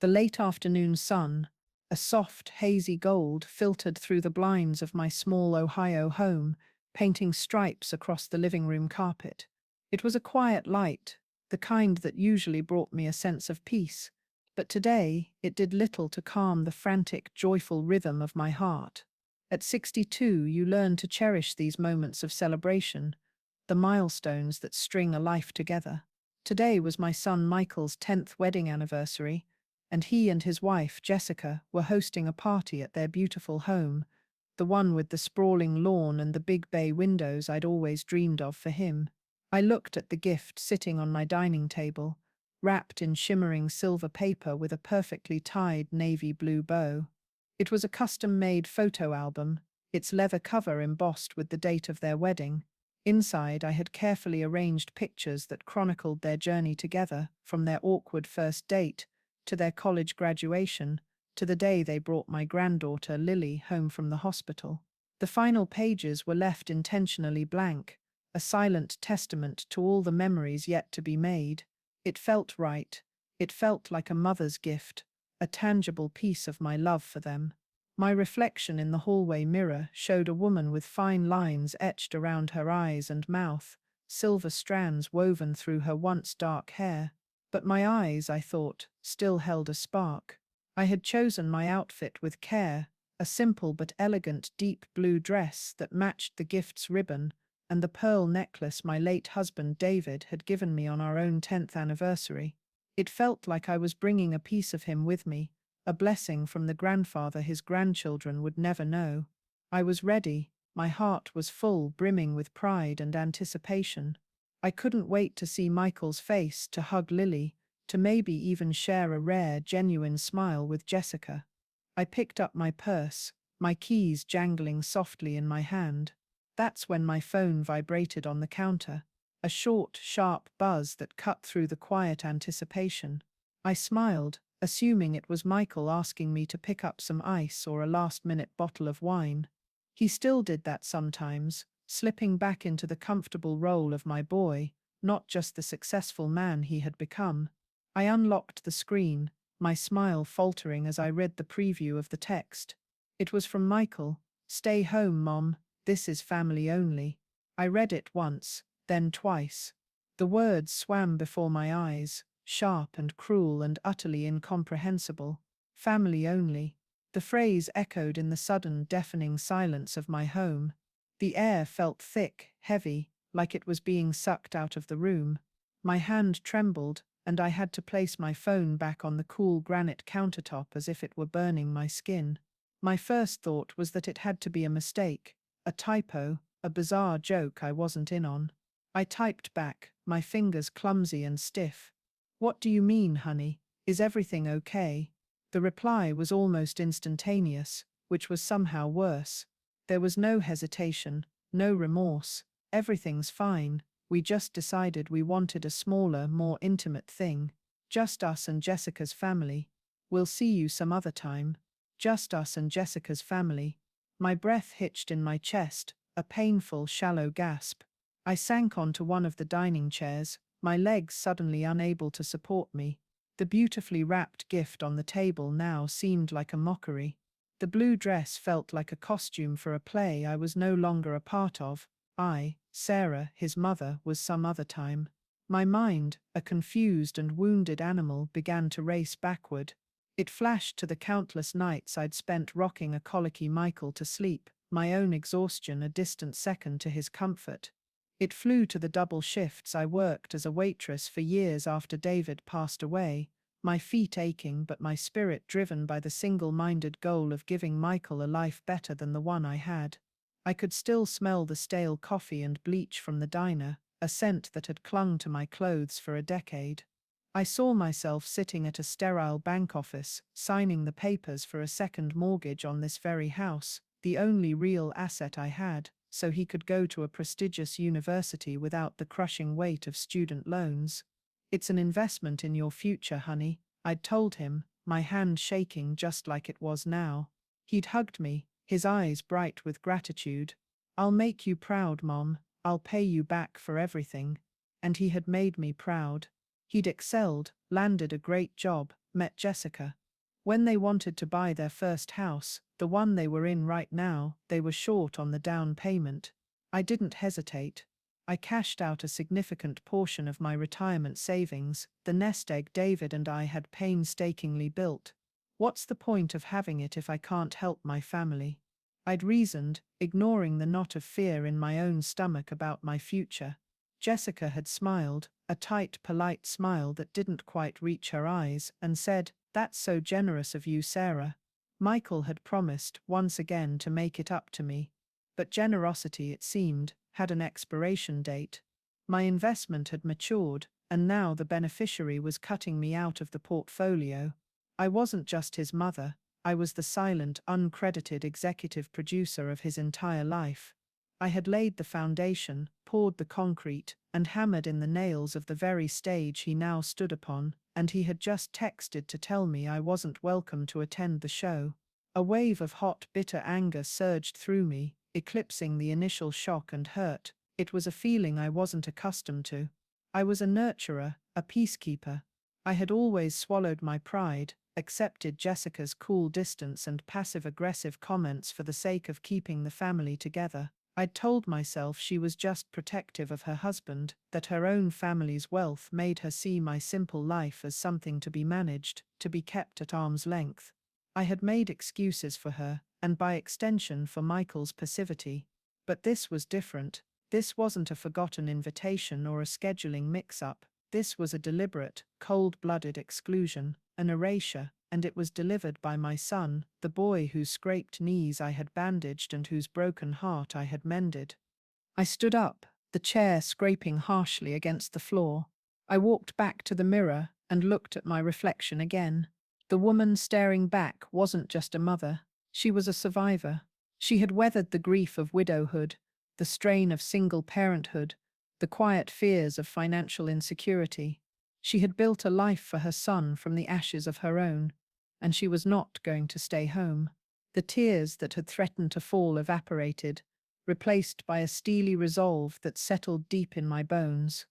The late afternoon sun, a soft, hazy gold, filtered through the blinds of my small Ohio home, painting stripes across the living room carpet. It was a quiet light, the kind that usually brought me a sense of peace, but today it did little to calm the frantic, joyful rhythm of my heart. At 62, you learn to cherish these moments of celebration, the milestones that string a life together. Today was my son Michael's 10th wedding anniversary, and he and his wife, Jessica, were hosting a party at their beautiful home, the one with the sprawling lawn and the big bay windows I'd always dreamed of for him. I looked at the gift sitting on my dining table, wrapped in shimmering silver paper with a perfectly tied navy blue bow. It was a custom-made photo album, its leather cover embossed with the date of their wedding. Inside, I had carefully arranged pictures that chronicled their journey together, from their awkward first date to their college graduation, to the day they brought my granddaughter, Lily, home from the hospital. The final pages were left intentionally blank, a silent testament to all the memories yet to be made. It felt right. It felt like a mother's gift, a tangible piece of my love for them. My reflection in the hallway mirror showed a woman with fine lines etched around her eyes and mouth, silver strands woven through her once dark hair. But my eyes, I thought, still held a spark. I had chosen my outfit with care, a simple but elegant deep blue dress that matched the gift's ribbon and the pearl necklace my late husband David had given me on our own 10th anniversary. It felt like I was bringing a piece of him with me, a blessing from the grandfather his grandchildren would never know. I was ready, my heart was full, brimming with pride and anticipation. I couldn't wait to see Michael's face, to hug Lily, to maybe even share a rare, genuine smile with Jessica. I picked up my purse, my keys jangling softly in my hand. That's when my phone vibrated on the counter, a short, sharp buzz that cut through the quiet anticipation. I smiled, assuming it was Michael asking me to pick up some ice or a last-minute bottle of wine. He still did that sometimes, slipping back into the comfortable role of my boy, not just the successful man he had become. I unlocked the screen, my smile faltering as I read the preview of the text. It was from Michael. "Stay home, Mom. This is family only." I read it once, then twice. The words swam before my eyes, sharp and cruel and utterly incomprehensible. Family only. The phrase echoed in the sudden, deafening silence of my home. The air felt thick, heavy, like it was being sucked out of the room. My hand trembled, and I had to place my phone back on the cool granite countertop as if it were burning my skin. My first thought was that it had to be a mistake, a typo, a bizarre joke I wasn't in on. I typed back, my fingers clumsy and stiff. "What do you mean, honey? Is everything okay?" The reply was almost instantaneous, which was somehow worse. There was no hesitation, no remorse. "Everything's fine. We just decided we wanted a smaller, more intimate thing. Just us and Jessica's family. We'll see you some other time." Just us and Jessica's family. My breath hitched in my chest, a painful, shallow gasp. I sank onto one of the dining chairs, my legs suddenly unable to support me. The beautifully wrapped gift on the table now seemed like a mockery. The blue dress felt like a costume for a play I was no longer a part of. I, Sarah, his mother, was some other time. My mind, a confused and wounded animal, began to race backward. It flashed to the countless nights I'd spent rocking a colicky Michael to sleep, my own exhaustion a distant second to his comfort. It flew to the double shifts I worked as a waitress for years after David passed away, my feet aching but my spirit driven by the single-minded goal of giving Michael a life better than the one I had. I could still smell the stale coffee and bleach from the diner, a scent that had clung to my clothes for a decade. I saw myself sitting at a sterile bank office, signing the papers for a second mortgage on this very house, the only real asset I had, so he could go to a prestigious university without the crushing weight of student loans. "It's an investment in your future, honey," I'd told him, my hand shaking just like it was now. He'd hugged me, his eyes bright with gratitude. "I'll make you proud, Mom. I'll pay you back for everything." And he had made me proud. He'd excelled, landed a great job, met Jessica. When they wanted to buy their first house, the one they were in right now, they were short on the down payment. I didn't hesitate. I cashed out a significant portion of my retirement savings, the nest egg David and I had painstakingly built. What's the point of having it if I can't help my family? I'd reasoned, ignoring the knot of fear in my own stomach about my future. Jessica had smiled, a tight, polite smile that didn't quite reach her eyes, and said, "That's so generous of you, Sarah." Michael had promised, once again, to make it up to me. But generosity, it seemed, had an expiration date. My investment had matured, and now the beneficiary was cutting me out of the portfolio. I wasn't just his mother, I was the silent, uncredited executive producer of his entire life. I had laid the foundation, poured the concrete, and hammered in the nails of the very stage he now stood upon, and he had just texted to tell me I wasn't welcome to attend the show. A wave of hot, bitter anger surged through me, eclipsing the initial shock and hurt. It was a feeling I wasn't accustomed to. I was a nurturer, a peacekeeper. I had always swallowed my pride, accepted Jessica's cool distance and passive-aggressive comments for the sake of keeping the family together. I'd told myself she was just protective of her husband, that her own family's wealth made her see my simple life as something to be managed, to be kept at arm's length. I had made excuses for her, and by extension for Michael's passivity. But this was different. This wasn't a forgotten invitation or a scheduling mix-up. This was a deliberate, cold-blooded exclusion, an erasure, and it was delivered by my son, the boy whose scraped knees I had bandaged and whose broken heart I had mended. I stood up, the chair scraping harshly against the floor. I walked back to the mirror and looked at my reflection again. The woman staring back wasn't just a mother. She was a survivor. She had weathered the grief of widowhood, the strain of single parenthood, the quiet fears of financial insecurity. She had built a life for her son from the ashes of her own, and she was not going to stay home. The tears that had threatened to fall evaporated, replaced by a steely resolve that settled deep in my bones.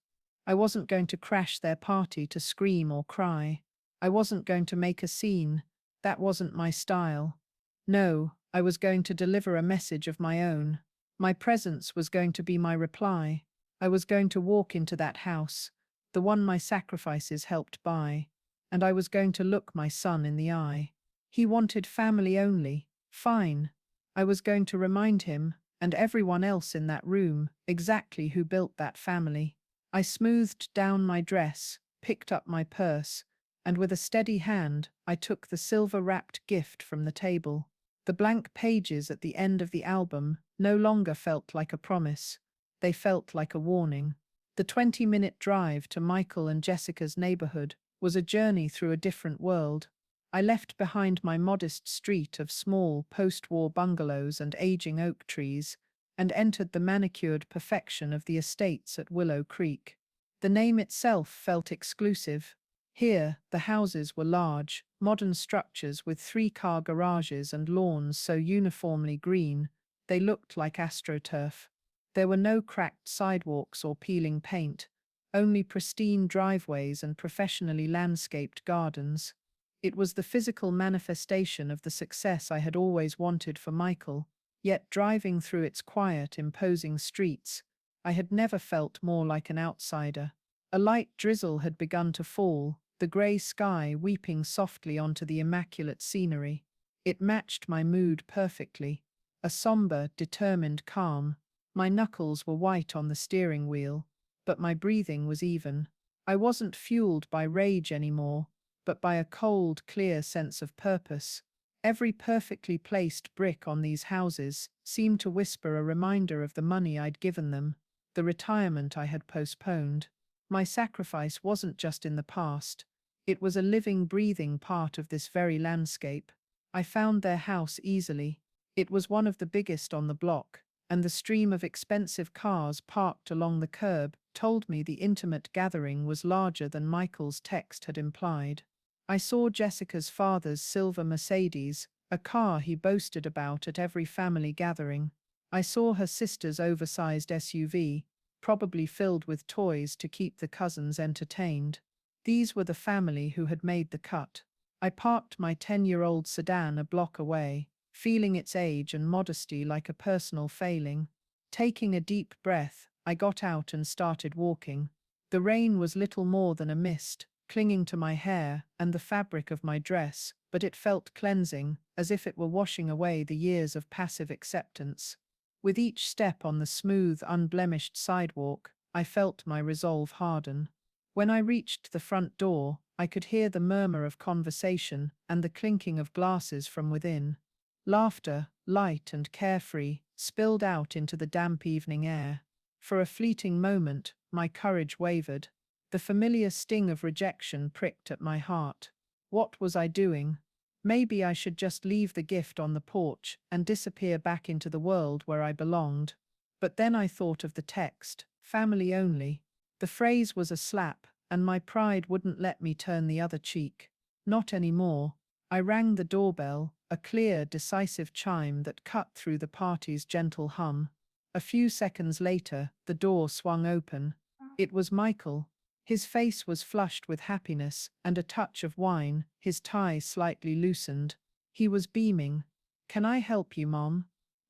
I wasn't going to crash their party to scream or cry. I wasn't going to make a scene. That wasn't my style. No, I was going to deliver a message of my own. My presence was going to be my reply. I was going to walk into that house, the one my sacrifices helped buy, and I was going to look my son in the eye. He wanted family only. Fine. I was going to remind him, and everyone else in that room, exactly who built that family. I smoothed down my dress, picked up my purse, and with a steady hand, I took the silver-wrapped gift from the table. The blank pages at the end of the album no longer felt like a promise. They felt like a warning. The 20-minute drive to Michael and Jessica's neighborhood was a journey through a different world. I left behind my modest street of small post-war bungalows and aging oak trees and entered the manicured perfection of the estates at Willow Creek. The name itself felt exclusive. Here, the houses were large, modern structures with 3-car garages and lawns so uniformly green, they looked like astroturf. There were no cracked sidewalks or peeling paint, only pristine driveways and professionally landscaped gardens. It was the physical manifestation of the success I had always wanted for Michael, yet driving through its quiet, imposing streets, I had never felt more like an outsider. A light drizzle had begun to fall, the grey sky weeping softly onto the immaculate scenery. It matched my mood perfectly, a somber, determined calm. My knuckles were white on the steering wheel, but my breathing was even. I wasn't fueled by rage anymore, but by a cold, clear sense of purpose. Every perfectly placed brick on these houses seemed to whisper a reminder of the money I'd given them, the retirement I had postponed. My sacrifice wasn't just in the past. It was a living, breathing part of this very landscape. I found their house easily. It was one of the biggest on the block, and the stream of expensive cars parked along the curb told me the intimate gathering was larger than Michael's text had implied. I saw Jessica's father's silver Mercedes, a car he boasted about at every family gathering. I saw her sister's oversized SUV, probably filled with toys to keep the cousins entertained. These were the family who had made the cut. I parked my 10-year-old sedan a block away, feeling its age and modesty like a personal failing. Taking a deep breath, I got out and started walking. The rain was little more than a mist, clinging to my hair and the fabric of my dress, but it felt cleansing, as if it were washing away the years of passive acceptance. With each step on the smooth, unblemished sidewalk, I felt my resolve harden. When I reached the front door, I could hear the murmur of conversation and the clinking of glasses from within. Laughter, light and carefree, spilled out into the damp evening air. For a fleeting moment, my courage wavered. The familiar sting of rejection pricked at my heart. What was I doing? Maybe I should just leave the gift on the porch and disappear back into the world where I belonged. But then I thought of the text, family only. The phrase was a slap, and my pride wouldn't let me turn the other cheek. Not anymore. I rang the doorbell, a clear, decisive chime that cut through the party's gentle hum. A few seconds later, the door swung open. It was Michael. His face was flushed with happiness and a touch of wine, his tie slightly loosened. He was beaming. "Can I help you, Mom?"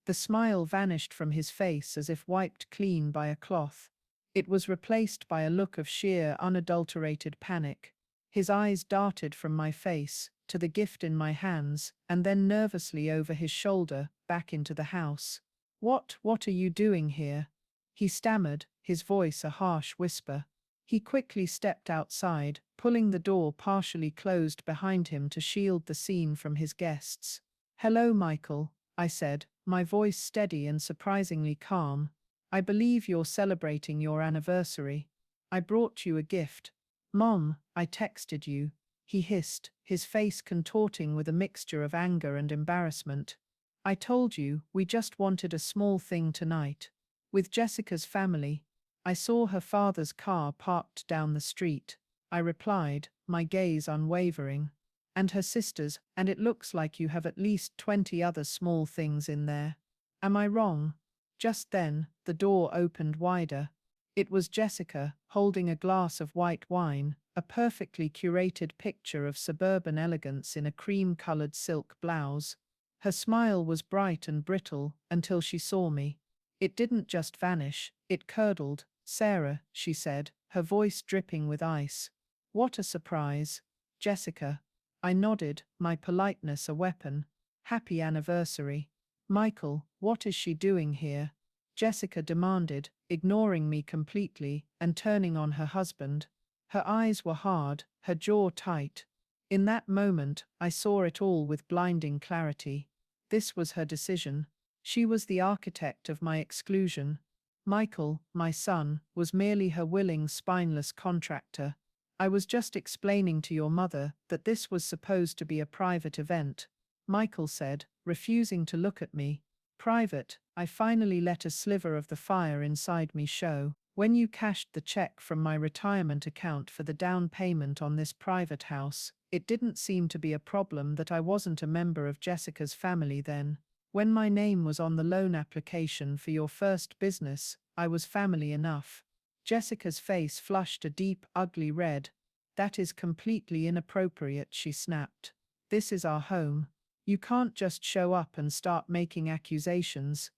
The smile vanished from his face as if wiped clean by a cloth. It was replaced by a look of sheer, unadulterated panic. His eyes darted from my face to the gift in my hands and then nervously over his shoulder back into the house. What are you doing here?" he stammered, his voice a harsh whisper. He quickly stepped outside, pulling the door partially closed behind him to shield the scene from his guests. "Hello, Michael," I said, my voice steady and surprisingly calm. "I believe you're celebrating your anniversary. I brought you a gift." "Mom, I texted you," he hissed, his face contorting with a mixture of anger and embarrassment. "I told you, we just wanted a small thing tonight. With Jessica's family." I saw her father's car parked down the street. I replied, my gaze unwavering. "And her sister's, and it looks like you have at least 20 other small things in there. Am I wrong?" Just then, the door opened wider. It was Jessica, holding a glass of white wine, a perfectly curated picture of suburban elegance in a cream-colored silk blouse. Her smile was bright and brittle until she saw me. It didn't just vanish, it curdled. "Sarah," she said, her voice dripping with ice. "What a surprise." "Jessica." I nodded, my politeness a weapon. "Happy anniversary." "Michael, what is she doing here?" Jessica demanded, ignoring me completely and turning on her husband. Her eyes were hard, her jaw tight. In that moment, I saw it all with blinding clarity. This was her decision. She was the architect of my exclusion. Michael, my son, was merely her willing, spineless contractor. "I was just explaining to your mother that this was supposed to be a private event," Michael said, refusing to look at me. "Private?" I finally let a sliver of the fire inside me show. "When you cashed the check from my retirement account for the down payment on this private house, it didn't seem to be a problem that I wasn't a member of Jessica's family then. When my name was on the loan application for your first business, I was family enough." Jessica's face flushed a deep, ugly red. "That is completely inappropriate," she snapped. "This is our home. You can't just show up and start making accusations."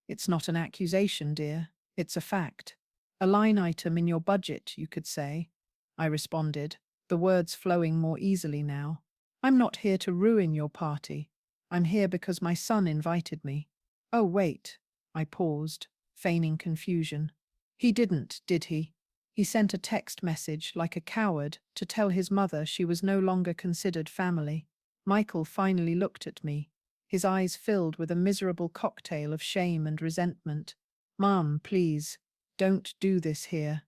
"It's not an accusation, dear. It's a fact. A line item in your budget, you could say," I responded, the words flowing more easily now. "I'm not here to ruin your party. I'm here because my son invited me." "Oh, wait." I paused, feigning confusion. "He didn't, did he? He sent a text message like a coward to tell his mother she was no longer considered family." Michael finally looked at me, his eyes filled with a miserable cocktail of shame and resentment. "Mom, please, don't do this here."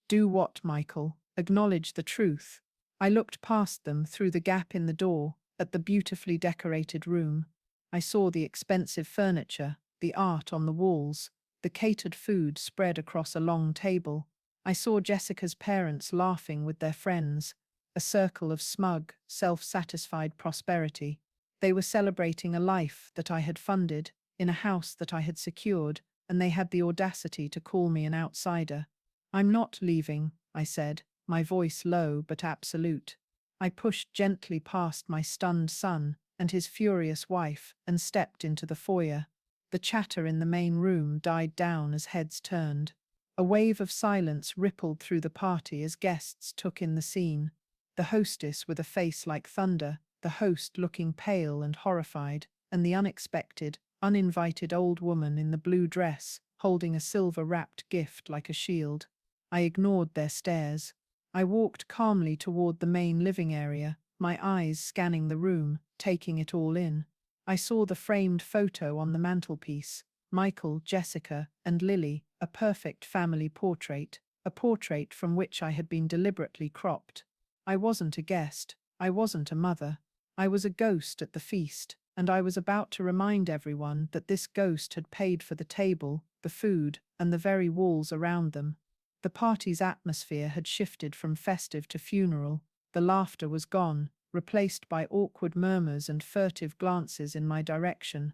"Do what, Michael?" "Acknowledge the truth." I looked past them through the gap in the door, at the beautifully decorated room. I saw the expensive furniture, the art on the walls, the catered food spread across a long table. I saw Jessica's parents laughing with their friends, a circle of smug, self-satisfied prosperity. They were celebrating a life that I had funded, in a house that I had secured, and they had the audacity to call me an outsider. "I'm not leaving," I said, my voice low but absolute. I pushed gently past my stunned son and his furious wife and stepped into the foyer. The chatter in the main room died down as heads turned. A wave of silence rippled through the party as guests took in the scene. The hostess with a face like thunder, the host looking pale and horrified, and the unexpected, uninvited old woman in the blue dress, holding a silver-wrapped gift like a shield. I ignored their stares. I walked calmly toward the main living area, my eyes scanning the room, taking it all in. I saw the framed photo on the mantelpiece, Michael, Jessica, and Lily, a perfect family portrait, a portrait from which I had been deliberately cropped. I wasn't a guest, I wasn't a mother. I was a ghost at the feast, and I was about to remind everyone that this ghost had paid for the table, the food, and the very walls around them. The party's atmosphere had shifted from festive to funeral. The laughter was gone, replaced by awkward murmurs and furtive glances in my direction.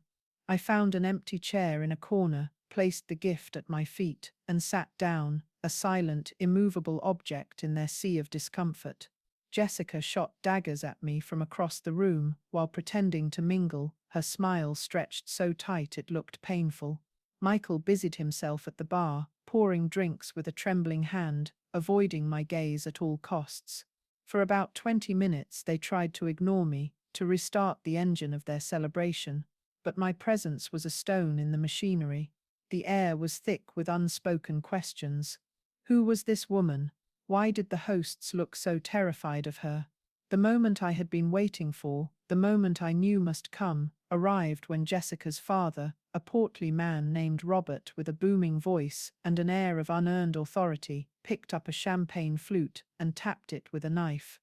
I found an empty chair in a corner, placed the gift at my feet, and sat down, a silent, immovable object in their sea of discomfort. Jessica shot daggers at me from across the room while pretending to mingle, her smile stretched so tight it looked painful. Michael busied himself at the bar, pouring drinks with a trembling hand, avoiding my gaze at all costs. For about 20 minutes they tried to ignore me, to restart the engine of their celebration, but my presence was a stone in the machinery. The air was thick with unspoken questions. Who was this woman? Why did the hosts look so terrified of her? The moment I had been waiting for, the moment I knew must come, arrived when Jessica's father, a portly man named Robert with a booming voice and an air of unearned authority, picked up a champagne flute and tapped it with a knife.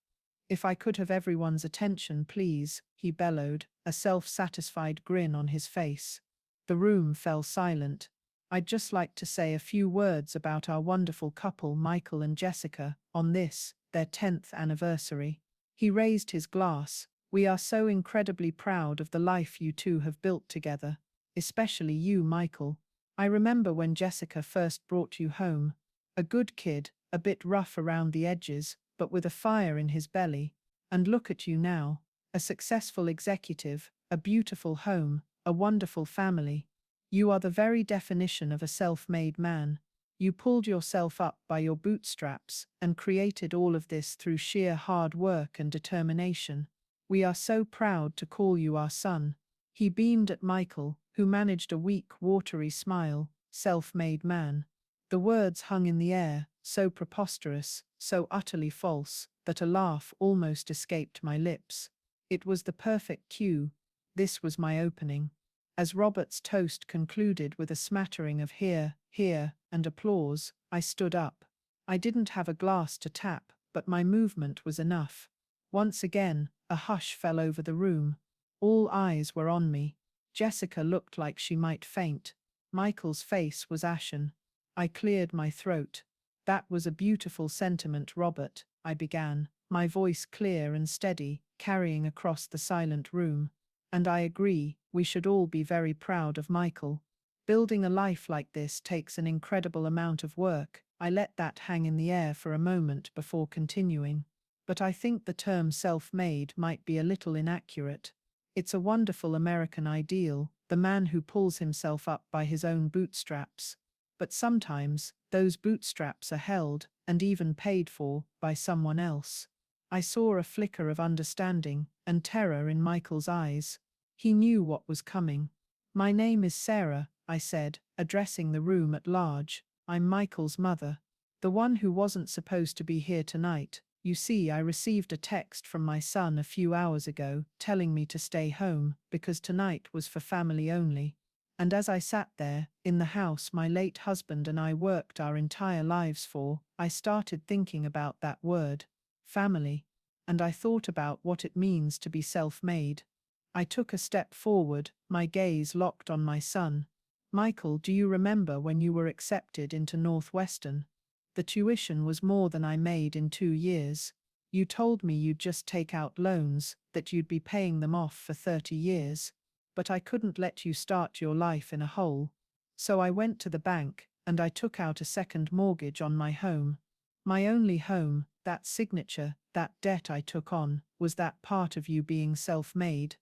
"If I could have everyone's attention, please," he bellowed, a self-satisfied grin on his face. The room fell silent. "I'd just like to say a few words about our wonderful couple, Michael and Jessica, on this, their 10th anniversary." He raised his glass. "We are so incredibly proud of the life you two have built together. Especially you, Michael. I remember when Jessica first brought you home. A good kid, a bit rough around the edges, but with a fire in his belly. And look at you now. A successful executive, a beautiful home, a wonderful family. You are the very definition of a self-made man. You pulled yourself up by your bootstraps and created all of this through sheer hard work and determination. We are so proud to call you our son." He beamed at Michael, who managed a weak, watery smile. Self-made man. The words hung in the air, so preposterous, so utterly false, that a laugh almost escaped my lips. It was the perfect cue. This was my opening. As Robert's toast concluded with a smattering of "here, here," and applause, I stood up. I didn't have a glass to tap, but my movement was enough. Once again, a hush fell over the room. All eyes were on me. Jessica looked like she might faint. Michael's face was ashen. I cleared my throat. "That was a beautiful sentiment, Robert," I began, my voice clear and steady, carrying across the silent room. "And I agree, we should all be very proud of Michael. Building a life like this takes an incredible amount of work." I let that hang in the air for a moment before continuing. "But I think the term self-made might be a little inaccurate. It's a wonderful American ideal, the man who pulls himself up by his own bootstraps. But sometimes, those bootstraps are held, and even paid for, by someone else." I saw a flicker of understanding and terror in Michael's eyes. He knew what was coming. "My name is Sarah," I said, addressing the room at large. "I'm Michael's mother. The one who wasn't supposed to be here tonight. You see, I received a text from my son a few hours ago telling me to stay home because tonight was for family only. And as I sat there, in the house my late husband and I worked our entire lives for, I started thinking about that word, family. And I thought about what it means to be self-made." I took a step forward, my gaze locked on my son. "Michael, do you remember when you were accepted into Northwestern? The tuition was more than I made in 2 years. You told me you'd just take out loans, that you'd be paying them off for 30 years. But I couldn't let you start your life in a hole. So I went to the bank, and I took out a second mortgage on my home. My only home, that signature, that debt I took on, was that part of you being self-made?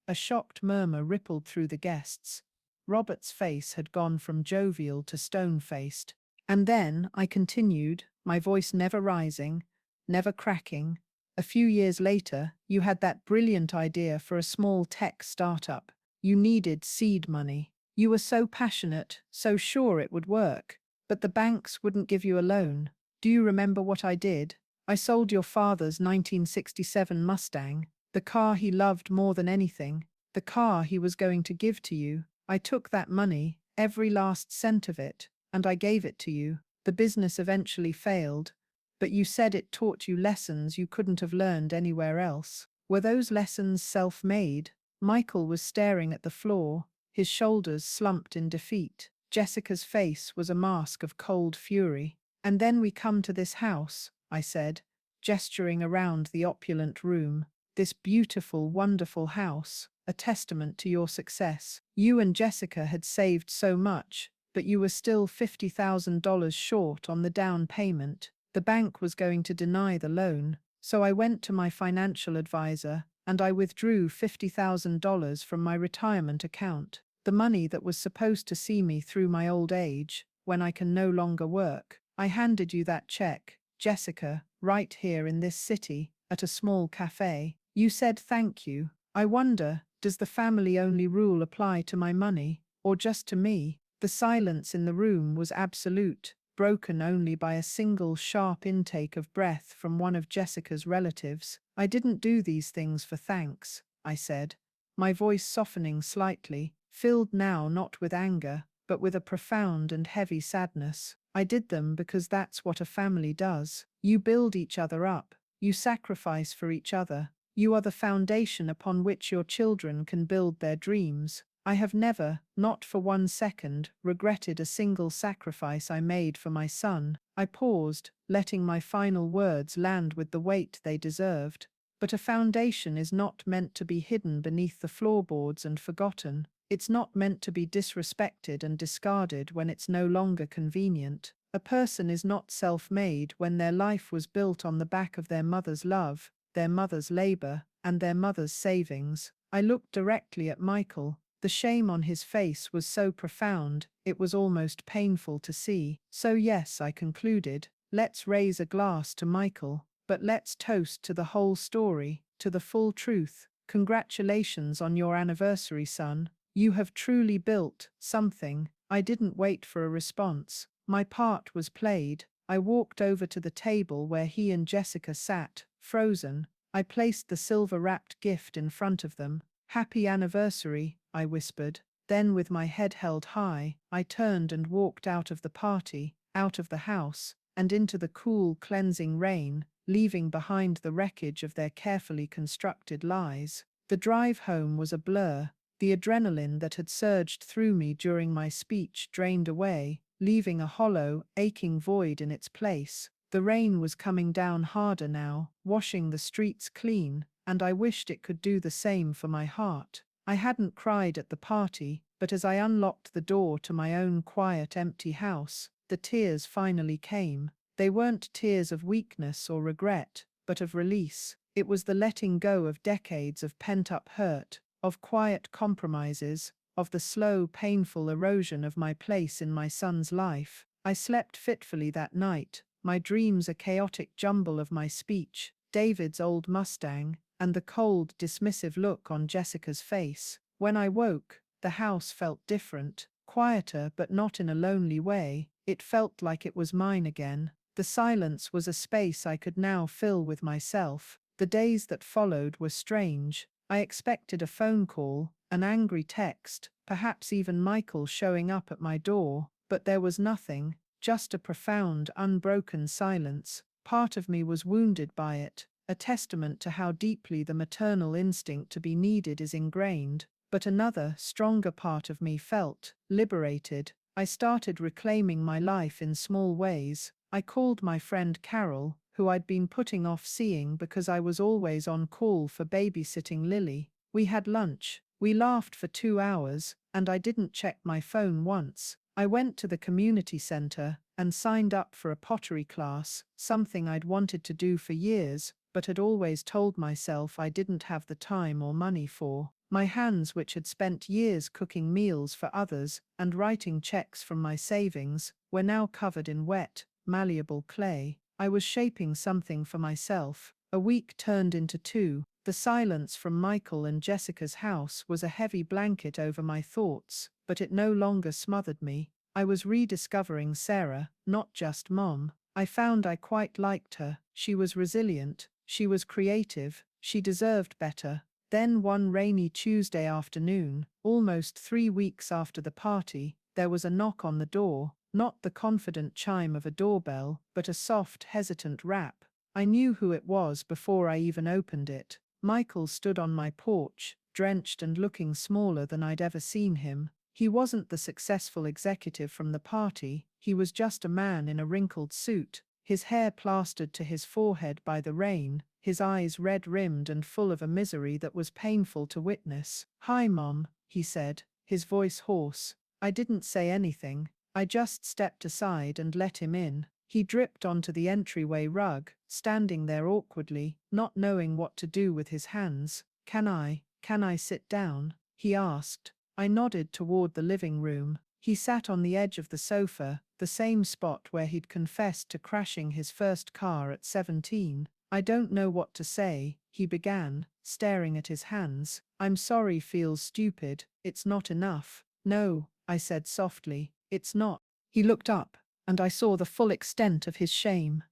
A shocked murmur rippled through the guests. Robert's face had gone from jovial to stone-faced. And then, I continued, my voice never rising, never cracking. A few years later, you had that brilliant idea for a small tech startup. You needed seed money. You were so passionate, so sure it would work. But the banks wouldn't give you a loan. Do you remember what I did? I sold your father's 1967 Mustang, the car he loved more than anything, the car he was going to give to you. I took that money, every last cent of it, and I gave it to you. The business eventually failed, but you said it taught you lessons you couldn't have learned anywhere else. Were those lessons self-made? Michael was staring at the floor, his shoulders slumped in defeat. Jessica's face was a mask of cold fury. And then we come to this house, I said, gesturing around the opulent room. This beautiful, wonderful house, a testament to your success. You and Jessica had saved so much, but you were still $50,000 short on the down payment. The bank was going to deny the loan, so I went to my financial advisor and I withdrew $50,000 from my retirement account, the money that was supposed to see me through my old age, when I can no longer work. I handed you that check, Jessica, right here in this city, at a small cafe. You said thank you. I wonder, does the family-only rule apply to my money, or just to me? The silence in the room was absolute, broken only by a single sharp intake of breath from one of Jessica's relatives. I didn't do these things for thanks, I said, my voice softening slightly, filled now not with anger, but with a profound and heavy sadness. I did them because that's what a family does. You build each other up, you sacrifice for each other. You are the foundation upon which your children can build their dreams. I have never, not for 1 second, regretted a single sacrifice I made for my son. I paused, letting my final words land with the weight they deserved. But a foundation is not meant to be hidden beneath the floorboards and forgotten. It's not meant to be disrespected and discarded when it's no longer convenient. A person is not self-made when their life was built on the back of their mother's love, their mother's labor, and their mother's savings. I looked directly at Michael. The shame on his face was so profound, it was almost painful to see. So yes, I concluded, let's raise a glass to Michael, but let's toast to the whole story, to the full truth. Congratulations on your anniversary, son. You have truly built something. I didn't wait for a response. My part was played. I walked over to the table where he and Jessica sat, frozen. I placed the silver-wrapped gift in front of them. Happy anniversary, I whispered. Then, with my head held high, I turned and walked out of the party, out of the house, and into the cool, cleansing rain, leaving behind the wreckage of their carefully constructed lies. The drive home was a blur. The adrenaline that had surged through me during my speech drained away, leaving a hollow, aching void in its place. The rain was coming down harder now, washing the streets clean, and I wished it could do the same for my heart. I hadn't cried at the party, but as I unlocked the door to my own quiet, empty house, the tears finally came. They weren't tears of weakness or regret, but of release. It was the letting go of decades of pent-up hurt, of quiet compromises, of the slow, painful erosion of my place in my son's life. I slept fitfully that night, my dreams a chaotic jumble of my speech, David's old Mustang, and the cold, dismissive look on Jessica's face. When I woke, the house felt different, quieter but not in a lonely way. It felt like it was mine again. The silence was a space I could now fill with myself. The days that followed were strange. I expected a phone call, an angry text, perhaps even Michael showing up at my door, but there was nothing, just a profound, unbroken silence. Part of me was wounded by it, a testament to how deeply the maternal instinct to be needed is ingrained, but another, stronger part of me felt liberated. I started reclaiming my life in small ways. I called my friend Carol, who I'd been putting off seeing because I was always on call for babysitting Lily. We had lunch, we laughed for 2 hours, and I didn't check my phone once. I went to the community center and signed up for a pottery class, something I'd wanted to do for years, but had always told myself I didn't have the time or money for. My hands, which had spent years cooking meals for others and writing checks from my savings, were now covered in wet, malleable clay. I was shaping something for myself. A week turned into 2. The silence from Michael and Jessica's house was a heavy blanket over my thoughts, but it no longer smothered me. I was rediscovering Sarah, not just Mom. I found I quite liked her. She was resilient, she was creative, she deserved better. Then one rainy Tuesday afternoon, almost 3 weeks after the party, there was a knock on the door, not the confident chime of a doorbell, but a soft, hesitant rap. I knew who it was before I even opened it. Michael stood on my porch, drenched and looking smaller than I'd ever seen him. He wasn't the successful executive from the party, he was just a man in a wrinkled suit, his hair plastered to his forehead by the rain, his eyes red-rimmed and full of a misery that was painful to witness. "Hi, Mom," he said, his voice hoarse. I didn't say anything. I just stepped aside and let him in. He dripped onto the entryway rug, standing there awkwardly, not knowing what to do with his hands. Can I sit down?" he asked. I nodded toward the living room. He sat on the edge of the sofa, the same spot where he'd confessed to crashing his first car at 17. "I don't know what to say," he began, staring at his hands. "I'm sorry feels stupid. It's not enough." "No," I said softly, "it's not." He looked up, and I saw the full extent of his shame.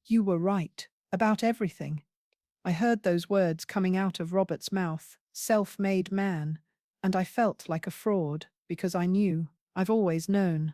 "You were right. About everything." I heard those words coming out of Robert's mouth, self-made man, and I felt like a fraud, because I knew. I've always known.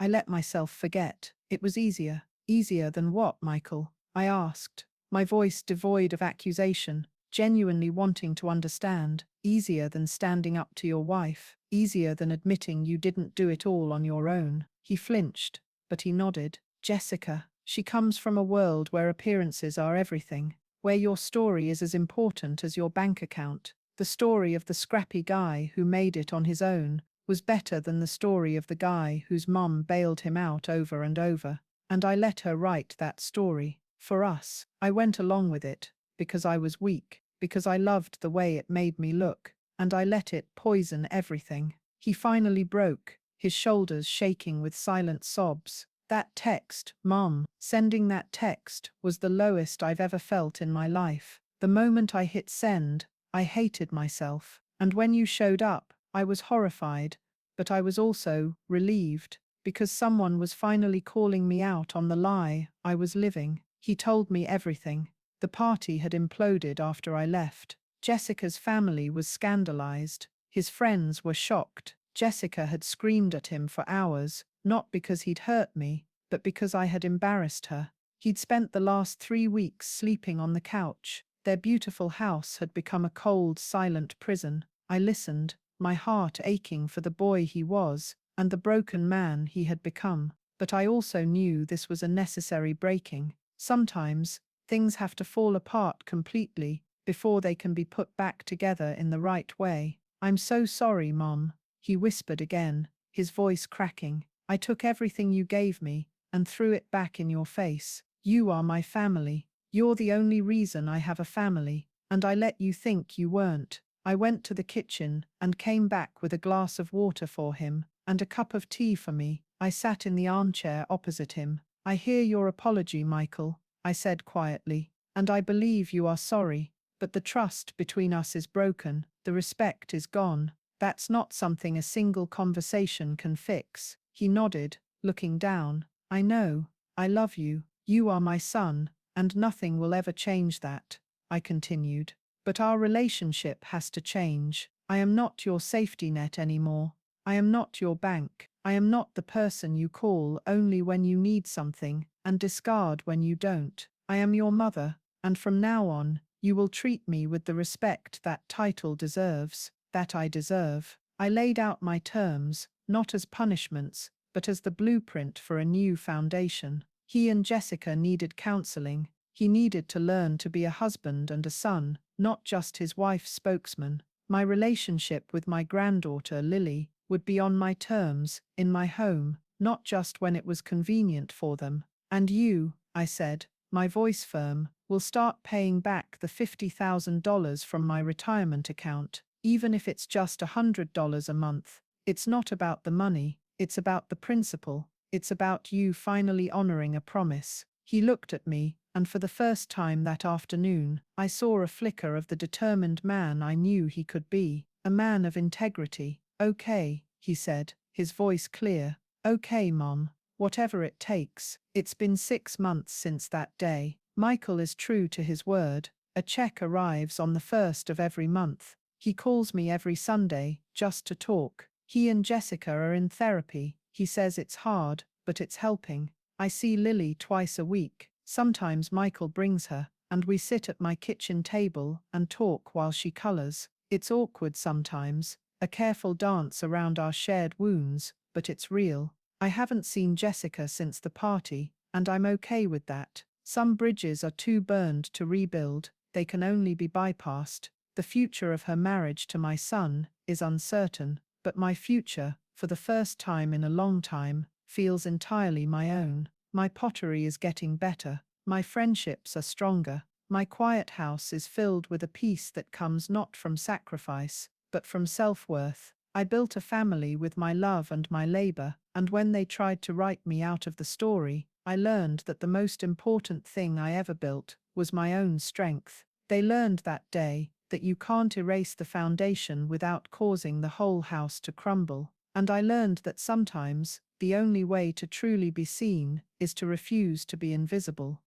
I let myself forget. It was easier. "Easier than what, Michael?" I asked, my voice devoid of accusation, genuinely wanting to understand. "Easier than standing up to your wife. Easier than admitting you didn't do it all on your own." He flinched, but he nodded. "Jessica, she comes from a world where appearances are everything, where your story is as important as your bank account. The story of the scrappy guy who made it on his own was better than the story of the guy whose mum bailed him out over and over. And I let her write that story. For us. I went along with it, because I was weak, because I loved the way it made me look, and I let it poison everything." He finally broke, his shoulders shaking with silent sobs. "That text, Mom, sending that text was the lowest I've ever felt in my life. The moment I hit send, I hated myself. And when you showed up, I was horrified, but I was also relieved, because someone was finally calling me out on the lie I was living." He told me everything. The party had imploded after I left. Jessica's family was scandalized. His friends were shocked. Jessica had screamed at him for hours, not because he'd hurt me, but because I had embarrassed her. He'd spent the last 3 weeks sleeping on the couch. Their beautiful house had become a cold, silent prison. I listened, my heart aching for the boy he was, and the broken man he had become. But I also knew this was a necessary breaking. Sometimes, things have to fall apart completely before they can be put back together in the right way. "I'm so sorry, Mom," he whispered again, his voice cracking. "I took everything you gave me and threw it back in your face. You are my family. You're the only reason I have a family, and I let you think you weren't." I went to the kitchen and came back with a glass of water for him and a cup of tea for me. I sat in the armchair opposite him. "I hear your apology, Michael," I said quietly, "and I believe you are sorry, but the trust between us is broken, the respect is gone. That's not something a single conversation can fix." He nodded, looking down. "I know. I love you. You are my son, and nothing will ever change that," I continued. "But our relationship has to change. I am not your safety net anymore. I am not your bank. I am not the person you call only when you need something and discard when you don't. I am your mother, and from now on, you will treat me with the respect that title deserves, that I deserve." I laid out my terms, not as punishments, but as the blueprint for a new foundation. He and Jessica needed counseling. He needed to learn to be a husband and a son, not just his wife's spokesman. My relationship with my granddaughter, Lily, would be on my terms, in my home, not just when it was convenient for them. "And you," I said, my voice firm, we'll start paying back the $50,000 from my retirement account, even if it's just $100 a month. It's not about the money, it's about the principle. It's about you finally honoring a promise. He looked at me, and for the first time that afternoon, I saw a flicker of the determined man I knew he could be, a man of integrity. Okay, he said, his voice clear. Okay, Mom, whatever it takes. It's been 6 months since that day. Michael is true to his word. A check arrives on the first of every month. He calls me every Sunday, just to talk. He and Jessica are in therapy. He says it's hard, but it's helping. I see Lily twice a week. Sometimes Michael brings her, and we sit at my kitchen table and talk while she colors. It's awkward sometimes, a careful dance around our shared wounds, but it's real. I haven't seen Jessica since the party, and I'm okay with that. Some bridges are too burned to rebuild, they can only be bypassed. The future of her marriage to my son is uncertain, but my future, for the first time in a long time, feels entirely my own. My pottery is getting better, my friendships are stronger, my quiet house is filled with a peace that comes not from sacrifice, but from self-worth. I built a family with my love and my labor, and when they tried to write me out of the story, I learned that the most important thing I ever built was my own strength. They learned that day that you can't erase the foundation without causing the whole house to crumble. And I learned that sometimes the only way to truly be seen is to refuse to be invisible.